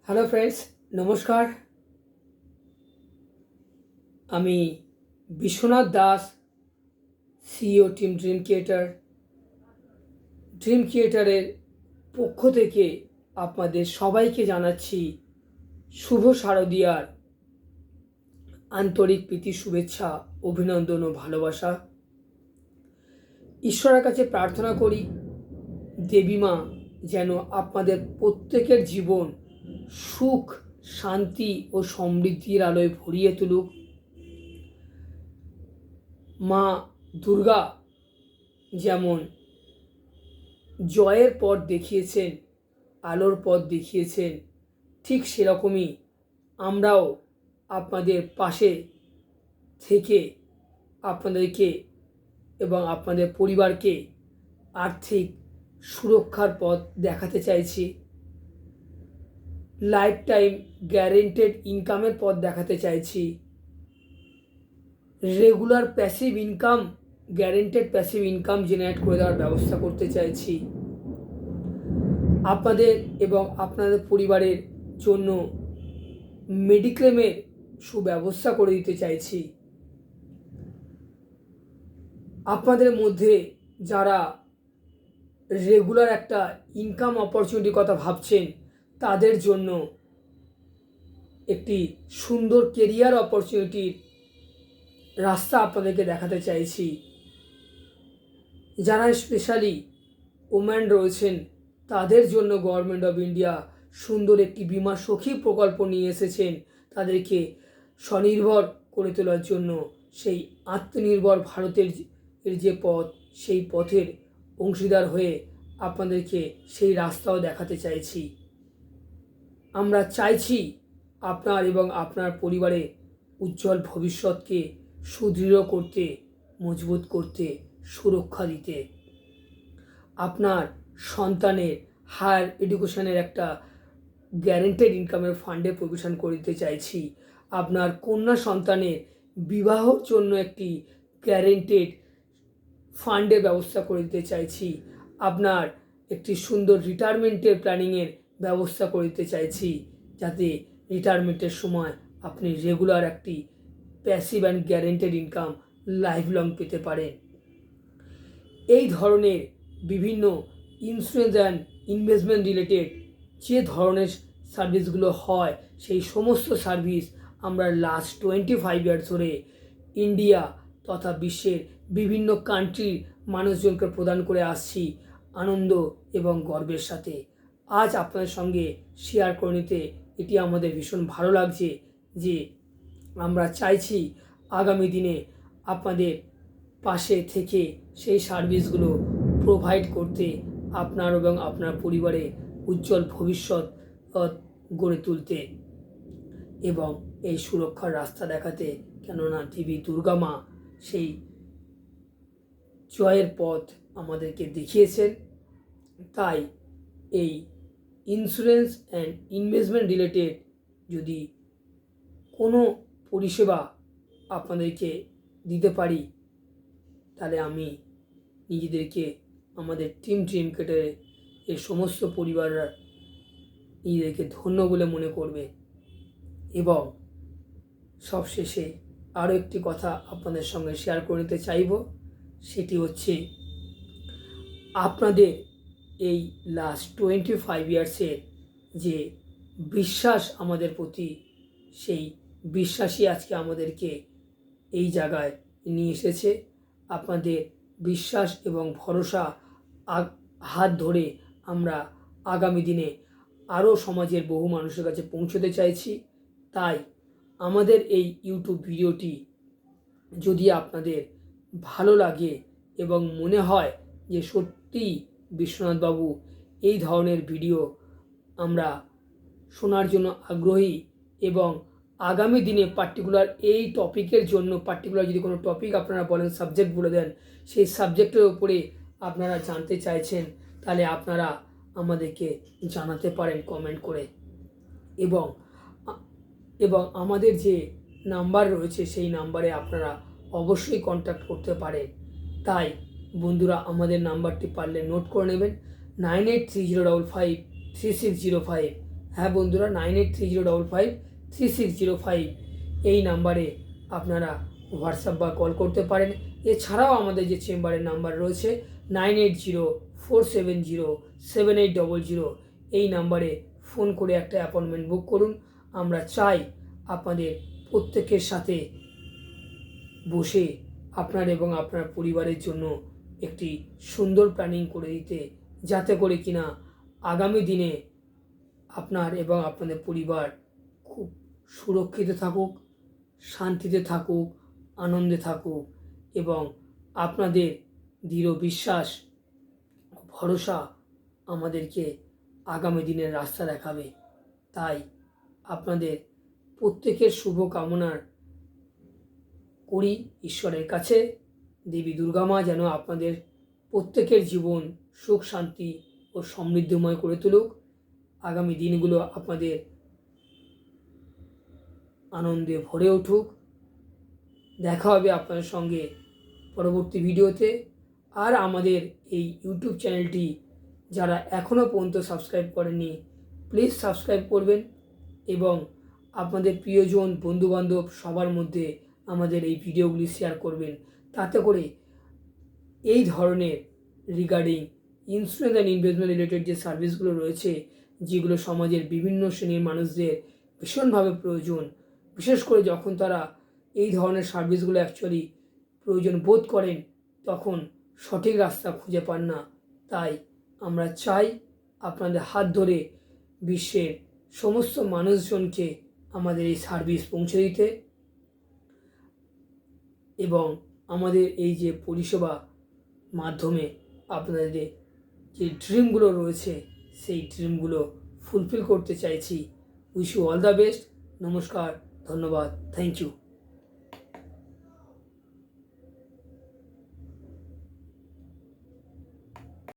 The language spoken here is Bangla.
হ্যালো ফ্রেন্ডস, নমস্কার। আমি Biswanath Das, CEO team dream ক্রিয়েটারের পক্ষ থেকে আপনাদের সবাইকে জানাচ্ছি শুভ শারদীয়ার আন্তরিক প্রীতি, শুভেচ্ছা, অভিনন্দন ও ভালোবাসা। ঈশ্বরের কাছে প্রার্থনা করি দেবী মা যেন আপনাদের প্রত্যেকের জীবন সুখ, শান্তি ও সমৃদ্ধির আলোয় ভরিয়ে তুলুক। মা দুর্গা যেমন জয়ের পথ দেখিয়েছেন, আলোর পথ দেখিয়েছেন, ঠিক সেরকমই আমরাও আপনাদের পাশে থেকে আপনাদেরকে এবং আপনাদের পরিবারকে আর্থিক সুরক্ষার পথ দেখাতে চাইছি। লাইফ টাইম গ্যারেন্টেড ইনকামের পথ দেখাতে চাইছি। Regular passive income, guaranteed passive income generate করে দেওয়ার ব্যবস্থা করতে চাইছি। আপনাদের এবং আপনাদের পরিবারের জন্য মেডিক্লেমের সুব্যবস্থা করে দিতে চাইছি। আপনাদের মধ্যে যারা রেগুলার একটা ইনকাম অপরচুনিটির কথা ভাবছেন, তাদের জন্য একটি সুন্দর কেরিয়ার অপরচুনিটির রাস্তা আপনাদেরকে দেখাতে চাইছি। যারা স্পেশালি ওম্যান রয়েছেন, তাদের জন্য গভর্নমেন্ট অফ ইন্ডিয়া সুন্দর একটি বীমা সখী প্রকল্প নিয়ে এসেছেন, তাদেরকে স্বনির্ভর করে তোলার জন্য। সেই আত্মনির্ভর ভারতের যে পথ, সেই পথের অংশীদার হয়ে আপনাদেরকে সেই রাস্তাও দেখাতে চাইছি। আমরা চাইছি আপনার এবং আপনার পরিবারের উজ্জ্বল ভবিষ্যৎকে সুদৃঢ় করতে, মজবুত করতে, সুরক্ষা দিতে। আপনার সন্তানের হায়ার এডুকেশনের একটা গ্যারেন্টেড ইনকামের ফান্ডে প্রভিশন করে দিতে চাইছি। আপনার কন্যা সন্তানের বিবাহর জন্য একটি গ্যারেন্টেড ফান্ডের ব্যবস্থা করে দিতে চাইছি। আপনার একটি সুন্দর রিটায়ারমেন্টের প্ল্যানিংয়ের ব্যবস্থা করে দিতে চাইছি, যাতে রিটায়ারমেন্টের সময় আপনি রেগুলার একটি passive and guaranteed income life long পেতে পারেন। এই ধরনের বিভিন্ন ইন্স্যুরেন্স অ্যান্ড ইনভেস্টমেন্ট রিলেটেড যে ধরনের সার্ভিসগুলো হয়, সেই সমস্ত সার্ভিস আমরা লাস্ট 25 ইয়ার্স ধরে ইন্ডিয়া তথা বিশ্বের বিভিন্ন কান্ট্রির মানুষজনকে প্রদান করে আসছি আনন্দ এবং গর্বের সাথে। আজ আপনাদের সঙ্গে শেয়ার করে নিতে এটি আমাদের ভীষণ ভালো লাগছে যে আমরা চাইছি আগামী দিনে আপনাদের পাশে থেকে সেই সার্ভিসগুলো প্রোভাইড করতে, আপনার এবং আপনার পরিবারে উজ্জ্বল ভবিষ্যৎ গড়ে তুলতে এবং এই সুরক্ষার রাস্তা দেখাতে। কেননা দেবী দুর্গা মা সেই জয়ের পথ আমাদেরকে দেখিয়েছেন। তাই এই ইন্স্যুরেন্স অ্যান্ড ইনভেস্টমেন্ট রিলেটেড যদি কোনো পরিষেবা আপনাদেরকে দিতে পারি, তাহলে আমি নিজেদেরকে, আমাদের টিম ক্রিয়েটারের এই সমস্ত পরিবাররা নিজেদেরকে ধন্য বলে মনে করবে। এবং সবশেষে আরও একটি কথা আপনাদের সঙ্গে শেয়ার করে নিতে চাইব, সেটি হচ্ছে আপনাদের এই লাস্ট 25 ইয়ার্সের যে বিশ্বাস আমাদের প্রতি, সেই বিশ্বাসই আজকে আমাদেরকে এই জায়গায় নিয়ে এসেছে। আপনাদের বিশ্বাস এবং ভরসা হাত ধরে আমরা আগামী দিনে আরও সমাজের বহু মানুষের কাছে পৌঁছতে চাইছি। তাই আমাদের এই ইউটিউব ভিডিওটি যদি আপনাদের ভালো লাগে এবং মনে হয় যে সত্যিই বিশ্বনাথবাবু এই ধরনের ভিডিও আমরা শোনার জন্য আগ্রহী, এবং আগামী দিনে পার্টিকুলার এই টপিকের জন্য পার্টিকুলার যদি কোনো টপিক আপনারা বলেন, সাবজেক্ট বলে দেন, সেই সাবজেক্টের উপরে আপনারা জানতে চাইছেন, তাহলে আপনারা আমাদেরকে জানাতে পারেন কমেন্ট করে। এবং আমাদের যে নাম্বার রয়েছে, সেই নাম্বারে আপনারা অবশ্যই কন্ট্যাক্ট করতে পারেন। তাই বন্ধুরা, আমাদের নাম্বারটি পারলে নোট করে নেবেন, 9830553605। হ্যাঁ বন্ধুরা, 9830553605 এই নাম্বারে আপনারা হোয়াটসঅ্যাপ বা কল করতে পারেন। এছাড়াও আমাদের যে চেম্বারের নাম্বার রয়েছে 9804707800, এই নাম্বারে ফোন করে একটা অ্যাপয়েন্টমেন্ট বুক করুন। আমরা চাই আপনাদের প্রত্যেকের সাথে বসে আপনার এবং আপনার পরিবারের জন্য একটি সুন্দর প্ল্যানিং করে দিতে, যাতে করে কিনা আগামী দিনে আপনার এবং আপনাদের পরিবার খুব সুরক্ষিত থাকুক, শান্তিতে থাকুক, আনন্দে থাকুক এবং আপনাদের দৃঢ় বিশ্বাস, ভরসা আমাদেরকে আগামী দিনের রাস্তা দেখাবে। তাই আপনাদের প্রত্যেকের শুভ কামনার করি ঈশ্বরের কাছে। দেবী দুর্গা মা যেন আপনাদের প্রত্যেকের জীবন সুখ শান্তি ও সমৃদ্ধময় করে তুলুক। আগামী দিনগুলো আপনাদের আনন্দে ভরে উঠুক। দেখা হবে আপনাদের সঙ্গে পরবর্তী ভিডিওতে। আর আমাদের এই ইউটিউব চ্যানেলটি যারা এখনও পর্যন্ত সাবস্ক্রাইব করেননি, প্লিজ সাবস্ক্রাইব করবেন এবং আপনাদের প্রিয়জন বন্ধুবান্ধব সবার মধ্যে আমাদের এই ভিডিওগুলি শেয়ার করবেন। তাতে করে এই ধরনের regarding insurance and investment related যে সার্ভিসগুলো রয়েছে, যেগুলো সমাজের বিভিন্ন শ্রেণীর মানুষদের ভীষণভাবে প্রয়োজন, বিশেষ করে যখন তারা এই ধরনের সার্ভিসগুলো অ্যাকচুয়ালি প্রয়োজন বোধ করেন, তখন সঠিক রাস্তা খুঁজে পান না। তাই আমরা চাই আপনাদের হাত ধরে বিশ্বের সমস্ত মানুষজনকে আমাদের এই সার্ভিস পৌঁছে দিতে এবং আমাদের এই যে পরিষেবা মাধ্যমে আপনাদের যে ড্রিমগুলো রয়েছে সেই ড্রিমগুলো ফুলফিল করতে চাইছি। Wish you all the best. নমস্কার, ধন্যবাদ, থ্যাংক ইউ।